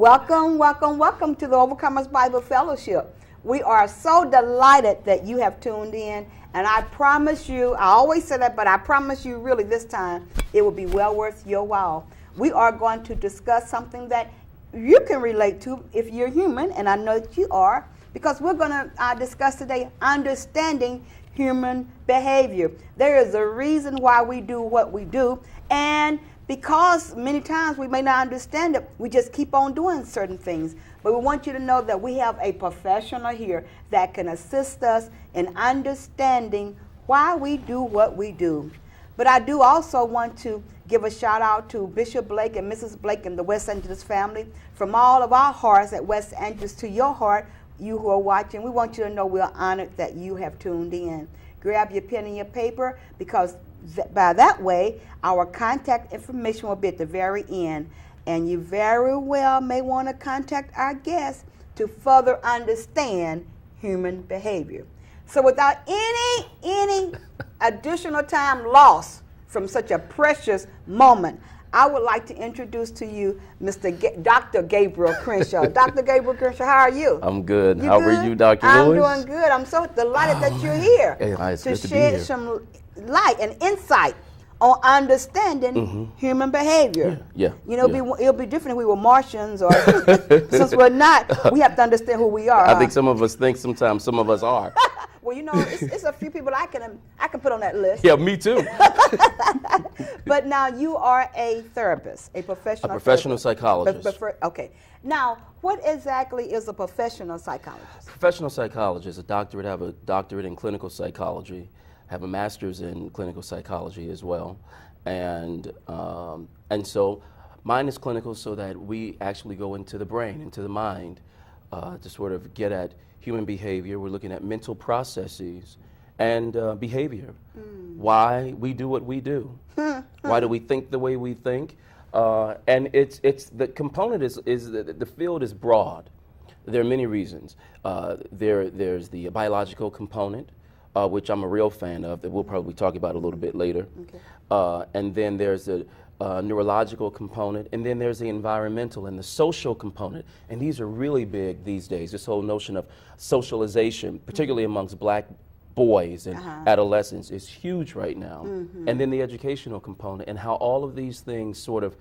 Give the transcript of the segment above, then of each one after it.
Welcome, welcome, welcome to the Overcomers Bible Fellowship. We are so delighted that you have tuned in, and I promise you, I always say that, but I promise you really this time, it will be well worth your while. We are going to discuss something that you can relate to if you're human, and I know that you are, because we're going to discuss today understanding human behavior. There is a reason why we do what we do, and because many times we may not understand it, we just keep on doing certain things. But we want you to know that we have a professional here that can assist us in understanding why we do what we do. But I do also want to give a shout out to Bishop Blake and Mrs. Blake and the West Angeles family. From all of our hearts at West Angeles to your heart, you who are watching, we want you to know we're honored that you have tuned in. Grab your pen and your paper, because by that way, our contact information will be at the very end. And you very well may want to contact our guests to further understand human behavior. So without any additional time lost from such a precious moment, I would like to introduce to you Dr. Gabriel Crenshaw. Dr. Gabriel Crenshaw, how are you? I'm good. How are you, Dr. Lewis? I'm doing good. I'm so delighted that you're here to shed some light and insight on understanding human behavior. Yeah. You know, it'll be different if we were Martians, or since we're not, we have to understand who we are. I think some of us think sometimes some of us are. Well, you know, it's a few people I can put on that list. Yeah, me too. But now you are a therapist, a professional psychologist. Okay. Now, what exactly is a professional psychologist? Professional psychologist, I have a doctorate in clinical psychology, have a master's in clinical psychology as well, and so mine is clinical, so that we actually go into the brain, into the mind, to sort of get at human behavior. We're looking at mental processes and behavior. Why we do what we do. Why do we think the way we think? And it's the component is the field is broad. There are many reasons. There's the biological component, which I'm a real fan of, that we'll probably talk about a little bit later. Okay. And then there's the neurological component, and then there's the environmental and the social component. And these are really big these days, this whole notion of socialization, particularly amongst black boys and adolescents, is huge right now. And then the educational component, and how all of these things sort of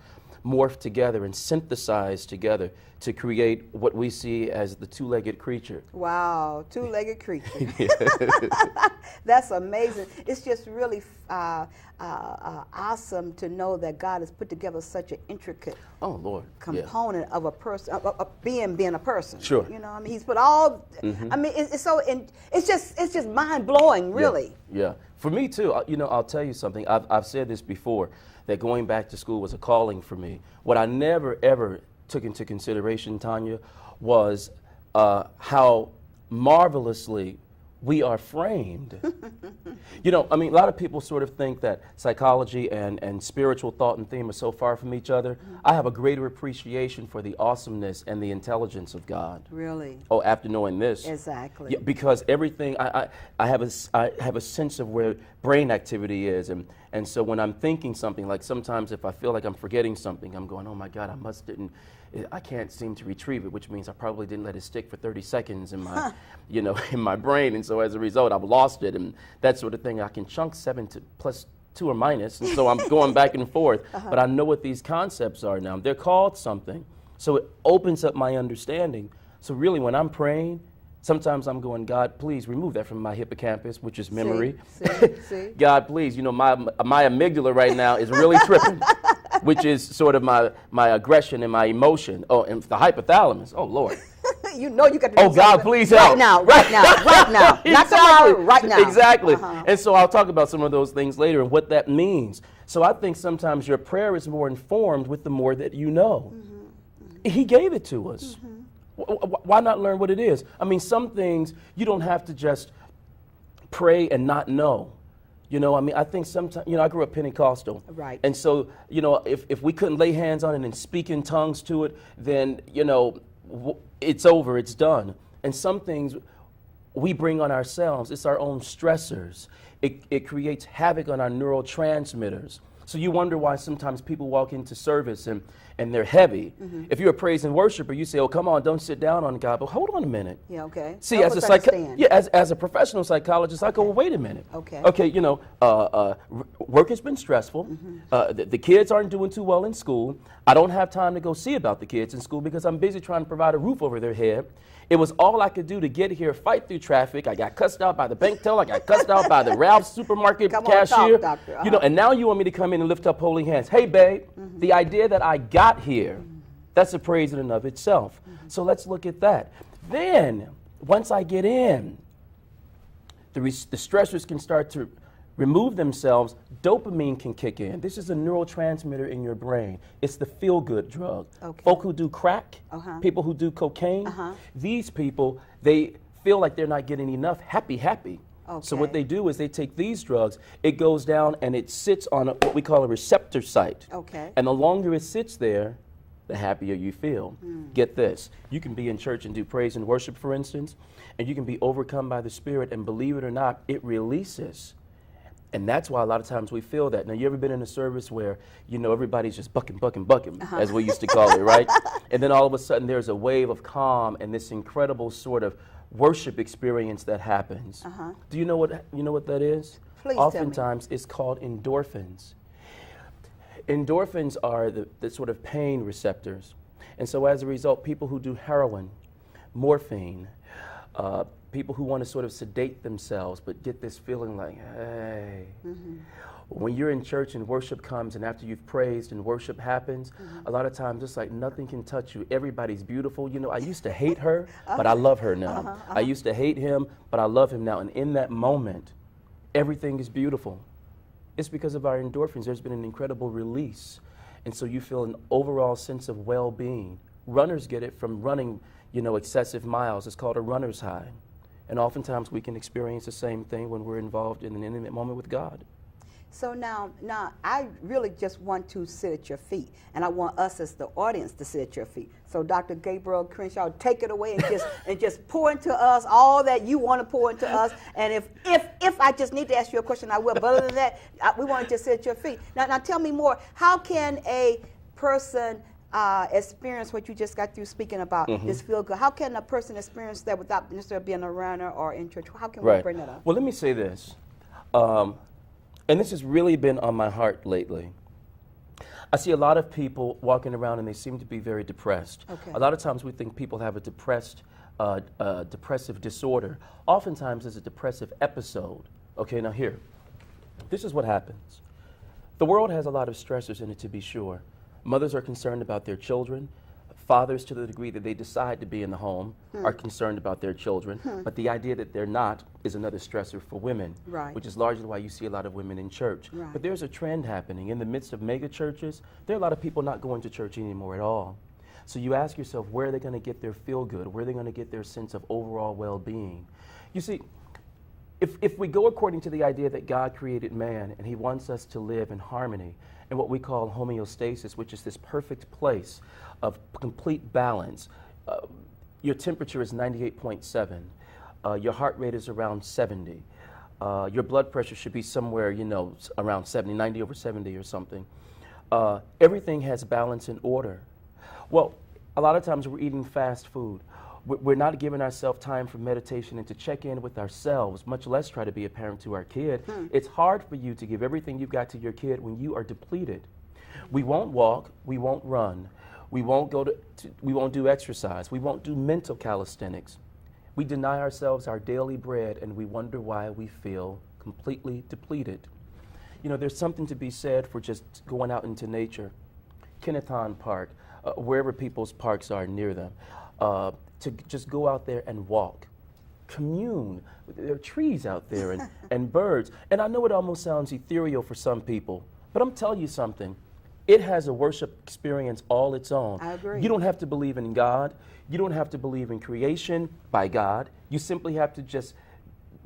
morph together and synthesize together to create what we see as the two-legged creature. Wow, two-legged creature. That's amazing. It's just really awesome to know that God has put together such an intricate component of a person, of being a person. Sure. You know, I mean, He's put all. I mean, it's just mind-blowing, really. Yeah. For me too. You know, I'll tell you something. I've said this before, that going back to school was a calling for me. What I never ever took into consideration, Tonya, was how marvelously we are framed. You know, I mean, a lot of people sort of think that psychology and spiritual thought and theme are so far from each other. I have a greater appreciation for the awesomeness and the intelligence of God. Really? Oh, after knowing this. Exactly. Yeah, because everything, I have a sense of where brain activity is, and so when I'm thinking something, like sometimes if I feel like I'm forgetting something, I'm going, oh my God, I can't seem to retrieve it, which means I probably didn't let it stick for 30 seconds in my, in my brain, and so as a result, I've lost it, and that sort of thing. I can chunk 7 to plus 2 or minus, and so I'm going back and forth, but I know what these concepts are now. They're called something, so it opens up my understanding. So really, when I'm praying, sometimes I'm going, God, please remove that from my hippocampus, which is memory. See? God, please, my amygdala right now is really tripping, which is sort of my aggression and my emotion. Oh, and the hypothalamus. Oh, Lord. You know you got to do something. God, please help. Right now. Not exactly. tomorrow, right now. Exactly. And so I'll talk about some of those things later and what that means. So I think sometimes your prayer is more informed with the more that you know. He gave it to us. Why not learn what it is? I mean, some things you don't have to just pray and not know. You know, I mean, I think sometimes, I grew up Pentecostal. Right. And so, if we couldn't lay hands on it and speak in tongues to it, then, it's over, it's done. And some things we bring on ourselves, it's our own stressors. It creates havoc on our neurotransmitters. So you wonder why sometimes people walk into service and and they're heavy. If you're a praise and worshiper, you say, oh, come on, don't sit down on God. But hold on a minute. Yeah, okay. See, Help us understand. as a professional psychologist, I go, well, wait a minute. Okay. Okay, you know, work has been stressful. The kids aren't doing too well in school. I don't have time to go see about the kids in school because I'm busy trying to provide a roof over their head. It was all I could do to get here, fight through traffic. I got cussed out by the bank teller. I got cussed out by the Ralph's supermarket cashier. Talk, doctor. You know, and now you want me to come in and lift up holy hands. Hey, babe, the idea that I got here, that's a praise in and of itself. So let's look at that. Then, once I get in, the stressors can start to remove themselves. Dopamine can kick in. This is a neurotransmitter in your brain. It's the feel-good drug. Okay. Folk who do crack, people who do cocaine, these people, they feel like they're not getting enough happy. Okay. So what they do is they take these drugs, it goes down and it sits on what we call a receptor site. Okay. And the longer it sits there, the happier you feel. Get this, you can be in church and do praise and worship, for instance, and you can be overcome by the Spirit, and believe it or not, it releases. And that's why a lot of times we feel that. Now, you ever been in a service where, you know, everybody's just bucking, as we used to call it, right? And then all of a sudden there's a wave of calm and this incredible sort of worship experience that happens. Do you know what that is? Please Oftentimes it's called endorphins. Endorphins are the sort of pain receptors. And so as a result, people who do heroin, morphine, people who want to sort of sedate themselves but get this feeling like, hey, when you're in church and worship comes and after you've praised and worship happens, a lot of times it's like nothing can touch you. Everybody's beautiful. You know, I used to hate her, but I love her now. I used to hate him, but I love him now. And in that moment, everything is beautiful. It's because of our endorphins. There's been an incredible release. And so you feel an overall sense of well-being. Runners get it from running, you know, excessive miles. It's called a runner's high. And oftentimes we can experience the same thing when we're involved in an intimate moment with God. So now I really just want to sit at your feet, and I want us as the audience to sit at your feet. So Dr. Gabriel Crenshaw, take it away and just pour into us all that you want to pour into us. And if I just need to ask you a question, I will. But other than that, we want to just sit at your feet. Now tell me more. How can a person experience what you just got through speaking about, this feel good? How can a person experience that without necessarily being a runner or in church? How can we bring that up? Well, let me say this, and this has really been on my heart lately. I see a lot of people walking around and they seem to be very depressed. Okay. A lot of times we think people have a depressive disorder. Oftentimes it's a depressive episode. Okay, now here, this is what happens. The world has a lot of stressors in it, to be sure. Mothers are concerned about their children. Fathers, to the degree that they decide to be in the home, are concerned about their children. But the idea that they're not is another stressor for women, which is largely why you see a lot of women in church. But there's a trend happening. In the midst of mega churches, there are a lot of people not going to church anymore at all. So you ask yourself, where are they going to get their feel good? Where are they going to get their sense of overall well-being? You see, if we go according to the idea that God created man and he wants us to live in harmony in what we call homeostasis, which is this perfect place of complete balance. Your temperature is 98.7. Your heart rate is around 70. Your blood pressure should be somewhere, you know, around 70, 90 over 70 or something. Everything has balance and order. Well, a lot of times we're eating fast food. We're not giving ourselves time for meditation and to check in with ourselves, much less try to be a parent to our kid. It's hard for you to give everything you've got to your kid when you are depleted. We won't walk, we won't run, we won't we won't do exercise, we won't do mental calisthenics. We deny ourselves our daily bread and we wonder why we feel completely depleted. You know, there's something to be said for just going out into nature, Kennethon Park, wherever people's parks are near them. To just go out there and walk, commune. There are trees out there and birds. And I know it almost sounds ethereal for some people, but I'm telling you something. It has a worship experience all its own. I agree. You don't have to believe in God. You don't have to believe in creation by God. You simply have to just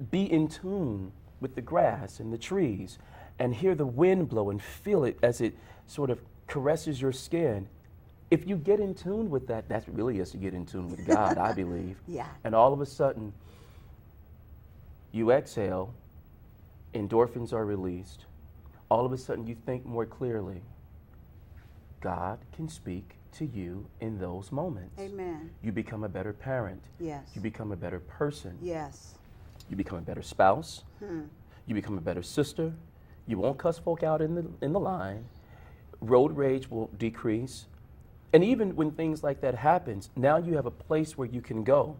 be in tune with the grass and the trees and hear the wind blow and feel it as it sort of caresses your skin. If you get in tune with that, that really is to get in tune with God, I believe. Yeah. And all of a sudden, you exhale, endorphins are released. All of a sudden, you think more clearly. God can speak to you in those moments. Amen. You become a better parent. Yes. You become a better person. Yes. You become a better spouse. You become a better sister. You won't cuss folk out in the line. Road rage will decrease. And even when things like that happens, now you have a place where you can go.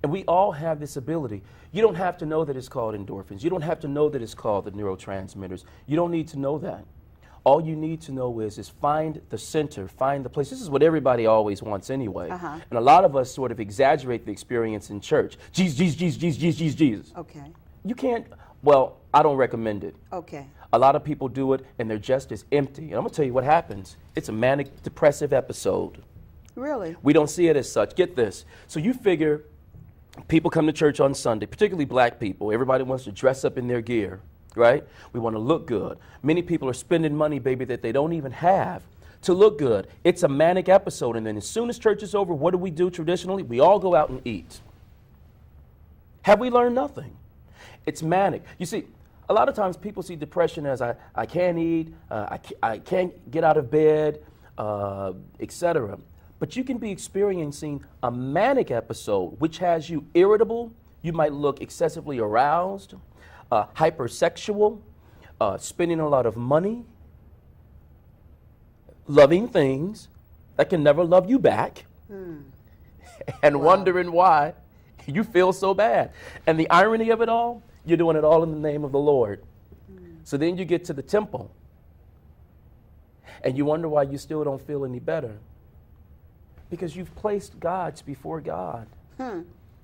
And we all have this ability. You don't have to know that it's called endorphins. You don't have to know that it's called the neurotransmitters. You don't need to know that. All you need to know is find the center, find the place. This is what everybody always wants anyway. And a lot of us sort of exaggerate the experience in church. Jesus, Jesus, Jesus, Jesus, Jesus, Jesus. Okay. You can't, well, I don't recommend it. Okay. A lot of people do it and they're just as empty. And I'm going to tell you what happens. It's a manic depressive episode. Really? We don't see it as such. Get this. So you figure people come to church on Sunday, particularly black people. Everybody wants to dress up in their gear, right? We want to look good. Many people are spending money, baby, that they don't even have to look good. It's a manic episode. And then as soon as church is over, what do we do traditionally? We all go out and eat. Have we learned nothing? It's manic. You see, a lot of times people see depression as I can't eat, I can't get out of bed, etc. But you can be experiencing a manic episode, which has you irritable. You might look excessively aroused, hypersexual, spending a lot of money, loving things that can never love you back, and wondering why you feel so bad. And the irony of it all, you're doing it all in the name of the Lord. So then you get to the temple, and you wonder why you still don't feel any better. Because you've placed God's before God.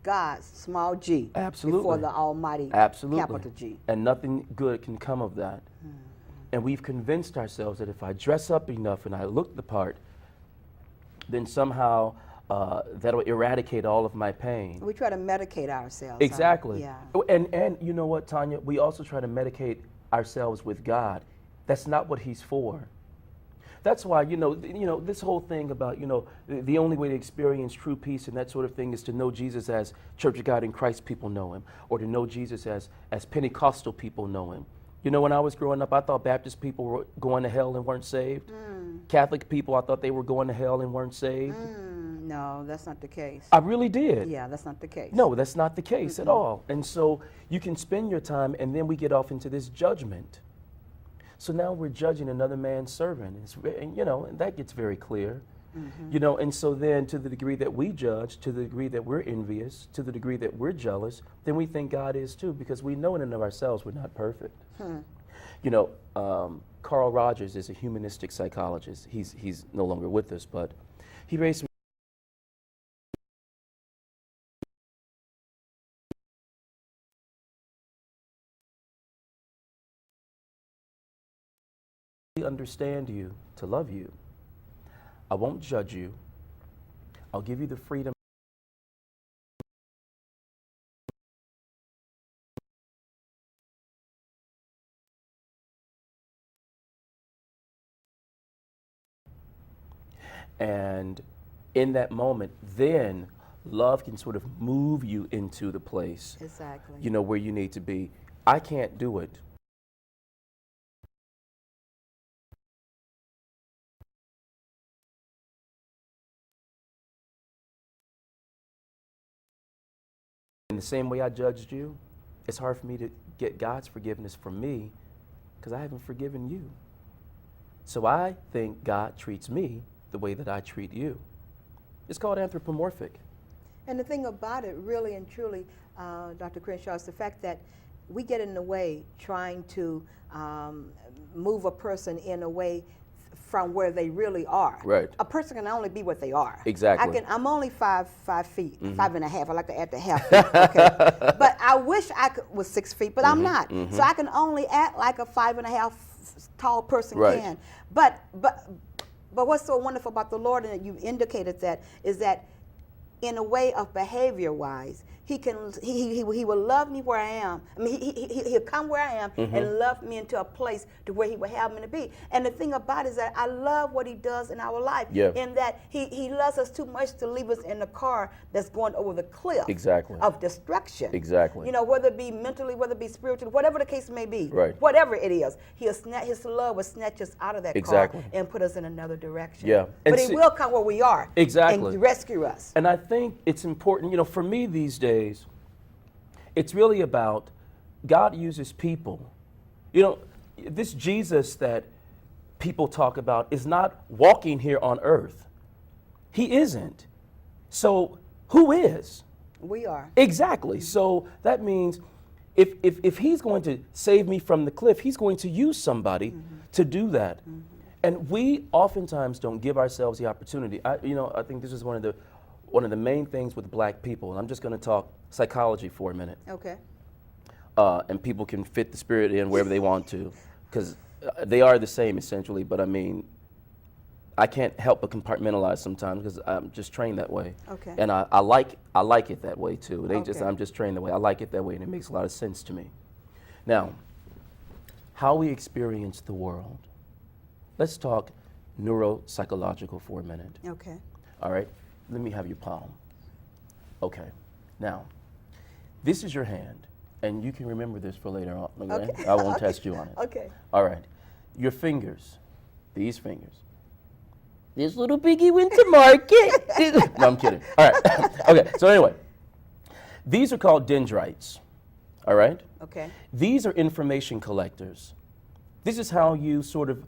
God's, small g. Absolutely. Before the Almighty, Absolutely. capital G. And nothing good can come of that. And we've convinced ourselves that if I dress up enough and I look the part, then somehow that'll eradicate all of my pain. We try to medicate ourselves. Exactly. Yeah. And you know what, Tonya? We also try to medicate ourselves with God. That's not what He's for. That's why, this whole thing about, the only way to experience true peace and that sort of thing is to know Jesus as Church of God in Christ people know Him, or to know Jesus as Pentecostal people know Him. When I was growing up, I thought Baptist people were going to hell and weren't saved. Catholic people, I thought they were going to hell and weren't saved. No, that's not the case. I really did. Yeah, that's not the case. No, that's not the case at all. And so you can spend your time, and then we get off into this judgment. So now we're judging another man's servant, and that gets very clear. And so then to the degree that we judge, to the degree that we're envious, to the degree that we're jealous, then we think God is too, because we know in and of ourselves we're not perfect. Carl Rogers is a humanistic psychologist. He's no longer with us, but he raised some understand you, to love you. I won't judge you. I'll give you the freedom and in that moment, then love can sort of move you into the place, Exactly. Where you need to be. I can't do it. In the same way I judged you, it's hard for me to get God's forgiveness from me because I haven't forgiven you. So I think God treats me the way that I treat you. It's called anthropomorphic. And the thing about it, really and truly, Dr. Crenshaw, is the fact that we get in the way trying to move a person in a way from where they really are. Right. A person can only be what they are. Exactly. I'm only 5 feet, 5.5. I like to add the half feet. Okay. But I wish I was 6 feet, but I'm not. So I can only act like a 5.5 tall person can. But what's so wonderful about the Lord, and you indicated that, is that in a way of behavior-wise, he will love me where I am. I mean, he'll come where I am and love me into a place to where he will have me to be. And the thing about it is that I love what he does in our life. Yeah. In that he loves us too much to leave us in a car that's going over the cliff Exactly. of destruction. Exactly. You know, whether it be mentally, whether it be spiritually, whatever the case may be. Right. Whatever it is, his love will snatch us out of that Exactly. car and put us in another direction. Yeah. But And he will come where we are. Exactly. And rescue us. And I think it's important, you know, for me these days, it's really about God uses people. You know, this Jesus that people talk about is not walking here on earth. He isn't. So who is? We are. Exactly. So that means if he's going to save me from the cliff, he's going to use somebody to do that. And we oftentimes don't give ourselves the opportunity. I think this is one of the main things with black people. And I'm just going to talk psychology for a minute. Okay. And people can fit the spirit in wherever they want to, because they are the same essentially. But I mean, I can't help but compartmentalize sometimes because I'm just trained that way. Okay. And I like it that way too. Okay. I'm just trained that way. I like it that way, and it makes a lot of sense to me. Now, how we experience the world. Let's talk neuropsychological for a minute. Okay. All right. Let me have your palm. Okay. Now, this is your hand, and you can remember this for later on. Okay. Okay. I won't test you on it. Okay. All right. Your fingers. These fingers. This little piggy went to market. No, I'm kidding. All right. Okay. So anyway, these are called dendrites. All right. Okay. These are information collectors. This is how you sort of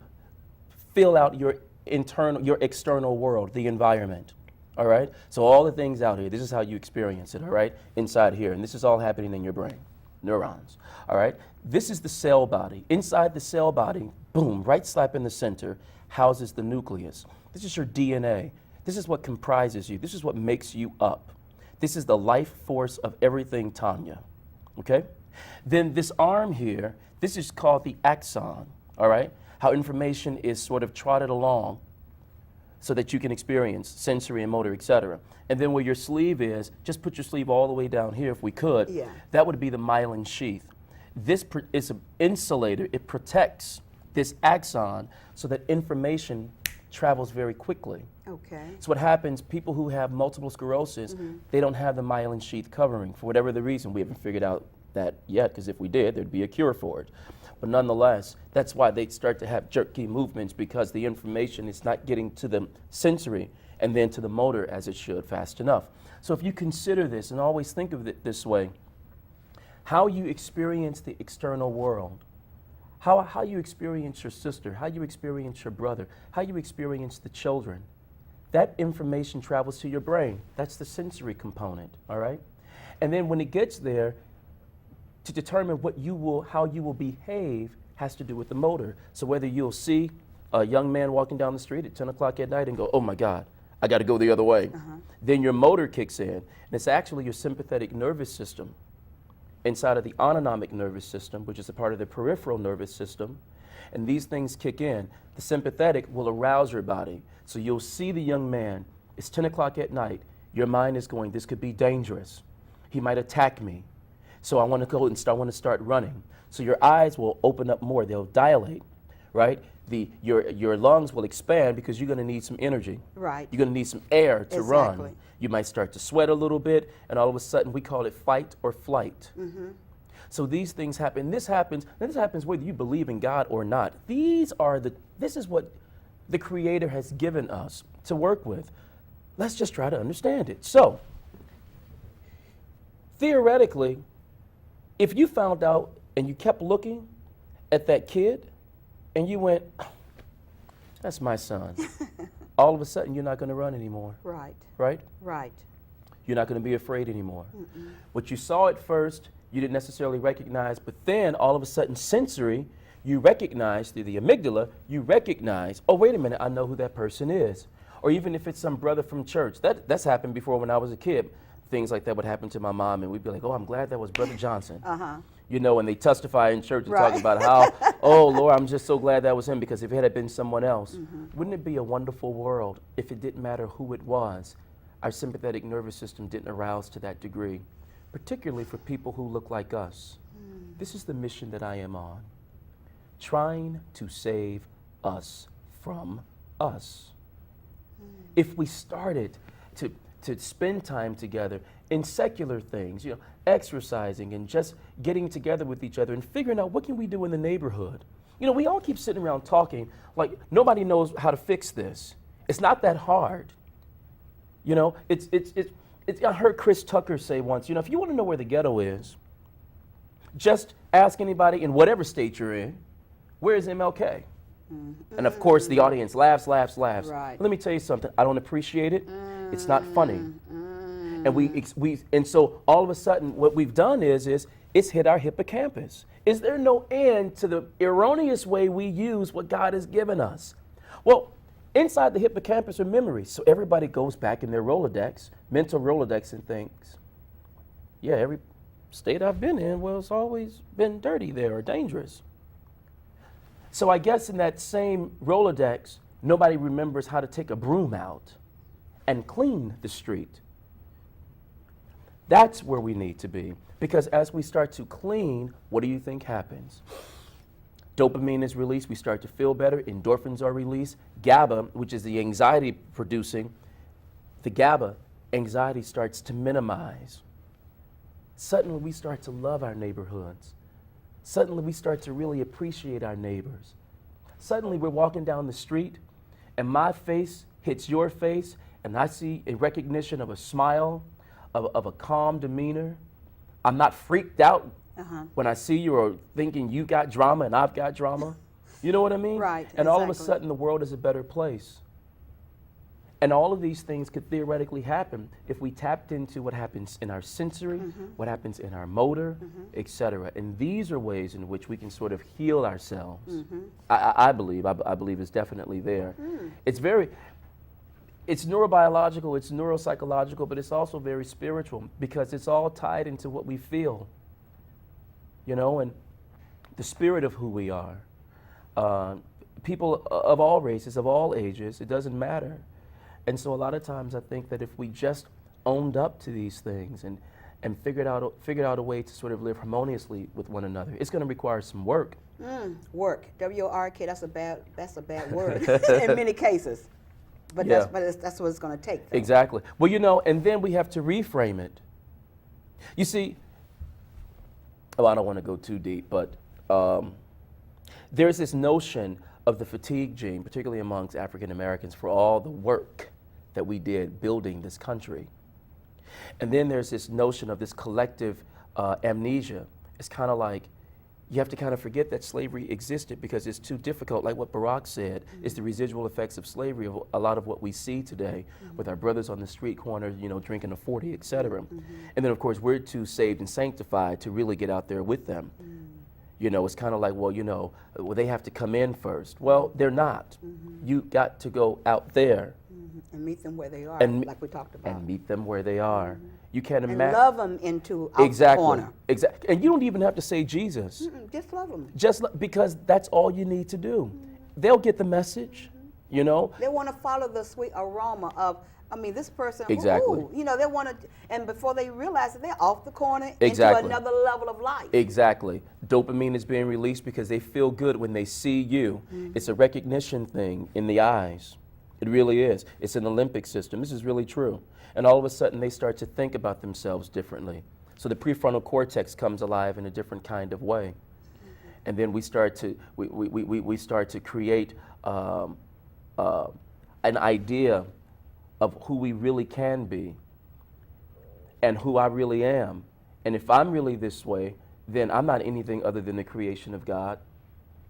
fill out your external world, the environment. All right. So all the things out here, this is how you experience it. All right. Inside here, and this is all happening in your brain, neurons. All right. This is the cell body. Inside the cell body, boom, right slap in the center, houses the nucleus. This is your DNA. This is what comprises you. This is what makes you up. This is the life force of everything, Tonya. Okay? Then this arm here, this is called the axon. All right? How information is sort of trotted along so that you can experience sensory and motor, etc. And then where your sleeve is, just put your sleeve all the way down here if we could. Yeah. That would be the myelin sheath. This is an insulator. It protects this axon so that information travels very quickly. Okay. So what happens, people who have multiple sclerosis, they don't have the myelin sheath covering for whatever the reason. We haven't figured out that yet, because if we did, there'd be a cure for it. But nonetheless, that's why they start to have jerky movements, because the information is not getting to the sensory and then to the motor as it should fast enough. So if you consider this and always think of it this way, how you experience the external world, how you experience your sister, how you experience your brother, how you experience the children, that information travels to your brain. That's the sensory component, all right? And then when it gets there, to determine how you will behave has to do with the motor. So whether you'll see a young man walking down the street at 10 o'clock at night and go, oh my God, I got to go the other way. Then your motor kicks in, and it's actually your sympathetic nervous system inside of the autonomic nervous system, which is a part of the peripheral nervous system. And these things kick in. The sympathetic will arouse your body. So you'll see the young man, it's 10 o'clock at night, your mind is going, this could be dangerous. He might attack me. So I want to go and I want to start running. So your eyes will open up more, they'll dilate, right? Your lungs will expand because you're going to need some energy. Right. You're going to need some air to run. You might start to sweat a little bit, and all of a sudden we call it fight or flight. So these things happen. This happens whether you believe in God or not. This is what the Creator has given us to work with. Let's just try to understand it. So, theoretically, if you found out and you kept looking at that kid and you went, that's my son, all of a sudden you're not going to run anymore. Right. Right? Right. You're not going to be afraid anymore. What you saw at first, you didn't necessarily recognize, but then all of a sudden sensory, you recognize through the amygdala, you recognize, oh, wait a minute, I know who that person is. Or even if it's some brother from church. That's happened before when I was a kid. Things like that would happen to my mom, and we'd be like, oh, I'm glad that was Brother Johnson. You know, and they testify in church and talk about how, oh, Lord, I'm just so glad that was him, because if it had been someone else, wouldn't it be a wonderful world if it didn't matter who it was? Our sympathetic nervous system didn't arouse to that degree. particularly for people who look like us. This is the mission that I am on, trying to save us from us. If we started to spend time together in secular things, you know, exercising and just getting together with each other and figuring out what can we do in the neighborhood. You know, we all keep sitting around talking like nobody knows how to fix this. It's not that hard. You know, I heard Chris Tucker say once, you know, if you want to know where the ghetto is, just ask anybody in whatever state you're in, where is MLK? And of course, the audience laughs. Right. Let me tell you something. I don't appreciate it. It's not funny. And and so all of a sudden, what we've done is it's hit our hippocampus. Is there no end to the erroneous way we use what God has given us? Well, inside the hippocampus are memories. So everybody goes back in their Rolodex, mental Rolodex, and thinks, yeah, every state I've been in, well, it's always been dirty there or dangerous. So I guess in that same Rolodex, nobody remembers how to take a broom out and clean the street. That's where we need to be. Because as we start to clean, what do you think happens? Dopamine is released, we start to feel better, endorphins are released, GABA, which is the anxiety producing, the GABA, anxiety starts to minimize. Suddenly we start to love our neighborhoods. Suddenly we start to really appreciate our neighbors. Suddenly we're walking down the street and my face hits your face and I see a recognition of a smile, of a calm demeanor. I'm not freaked out when I see you or thinking you got drama and I've got drama. You know what I mean? Right. And all of a sudden the world is a better place. And all of these things could theoretically happen if we tapped into what happens in our sensory, what happens in our motor, etc. And these are ways in which we can sort of heal ourselves. I believe it's definitely there. It's neurobiological, it's neuropsychological, but it's also very spiritual because it's all tied into what we feel, you know, and the spirit of who we are. People of all races, of all ages, it doesn't matter. And so a lot of times I think that if we just owned up to these things and figured out a way to sort of live harmoniously with one another, it's going to require some work. Work, W-O-R-K. That's a bad word in many cases. But Yeah. that's what it's going to take. Though. Exactly. Well, you know, and then we have to reframe it. You see, I don't want to go too deep, but there's this notion of the fatigue gene, particularly amongst African Americans, for all the work that we did building this country. And then there's this notion of this collective amnesia. It's kind of like you have to kind of forget that slavery existed because it's too difficult. Like what Barack said, it's the residual effects of slavery of a lot of what we see today with our brothers on the street corner, you know, drinking a 40, et cetera. And then, of course, we're too saved and sanctified to really get out there with them. You know, it's kind of like, well, you know, well, they have to come in first. Well, they're not. You got to go out there. And meet them where they are, like we talked about. And meet them where they are. You can't and imagine. love them into out the corner. Exactly. And you don't even have to say Jesus. Just love them. Because that's all you need to do. They'll get the message, you know. They want to follow the sweet aroma of, I mean, this person, Exactly. ooh, you know, they want to, and before they realize it, they're off the corner Exactly. into another level of life. Exactly. Dopamine is being released because they feel good when they see you. It's a recognition thing in the eyes. It really is. It's an Olympic system. This is really true. And all of a sudden, they start to think about themselves differently. So the prefrontal cortex comes alive in a different kind of way. And then we start to we start to create an idea of who we really can be and who I really am. And if I'm really this way, then I'm not anything other than the creation of God.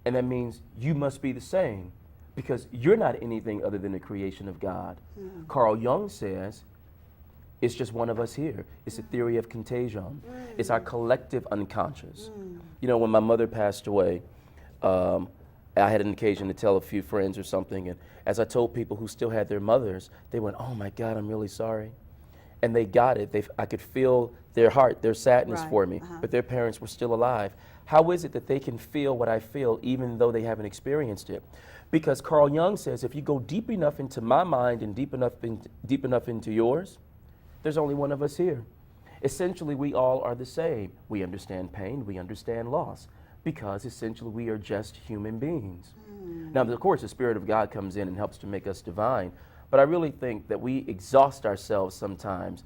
And that means you must be the same, because you're not anything other than the creation of God. Carl Jung says, it's just one of us here. It's a theory of contagion. It's our collective unconscious. You know, when my mother passed away, I had an occasion to tell a few friends or something, and as I told people who still had their mothers, they went, oh my God, I'm really sorry. And they got it. I could feel their heart, their sadness for me, but their parents were still alive. How is it that they can feel what I feel even though they haven't experienced it? Because Carl Jung says if you go deep enough into my mind and deep enough into yours, there's only one of us here. Essentially, we all are the same. We understand pain, we understand loss, because essentially we are just human beings. Now, of course, the Spirit of God comes in and helps to make us divine, but I really think that we exhaust ourselves sometimes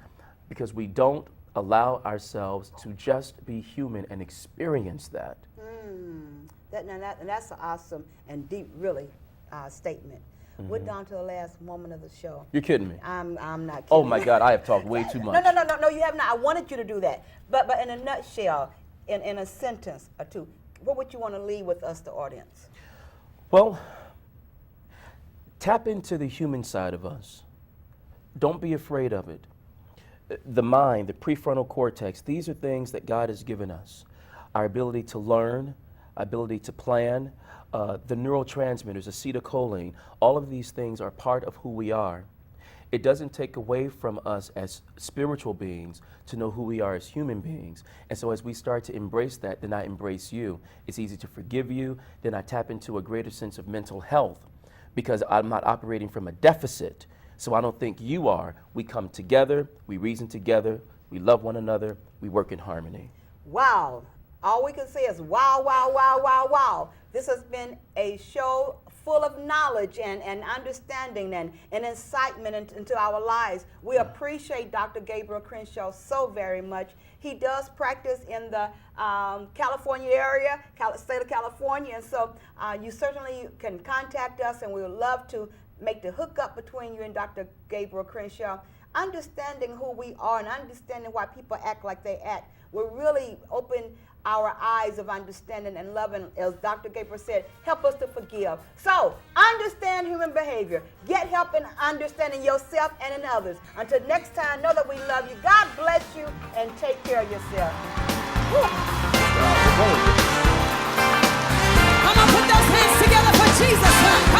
because we don't allow ourselves to just be human and experience that. That's an awesome and deep, really, statement. We're down to the last moment of the show. You're kidding me. I'm not kidding. Oh my God, I have talked way too much. No, you have not. I wanted you to do that. But in a nutshell, in a sentence or two, what would you want to leave with us, the audience? Well, tap into the human side of us. Don't be afraid of it. The mind, the prefrontal cortex, these are things that God has given us. Our ability to learn, ability to plan, the neurotransmitters, acetylcholine, all of these things are part of who we are. It doesn't take away from us as spiritual beings to know who we are as human beings. And so as we start to embrace that, then I embrace you. It's easy to forgive you. Then I tap into a greater sense of mental health because I'm not operating from a deficit. So I don't think you are. We come together, we reason together, we love one another, we work in harmony. Wow. All we can say is wow, wow, wow, wow, wow. This has been a show full of knowledge and understanding and incitement into our lives. We appreciate Dr. Gabriel Crenshaw so very much. He does practice in the California area, state of California, and so you certainly can contact us, and we would love to make the hookup between you and Dr. Gabriel Crenshaw. Understanding who we are and understanding why people act like they act will really open our eyes of understanding and loving, as Dr. Gabriel said, help us to forgive. So, understand human behavior. Get help in understanding yourself and in others. Until next time, know that we love you. God bless you, and take care of yourself. Woo. Come on, put those hands together for Jesus.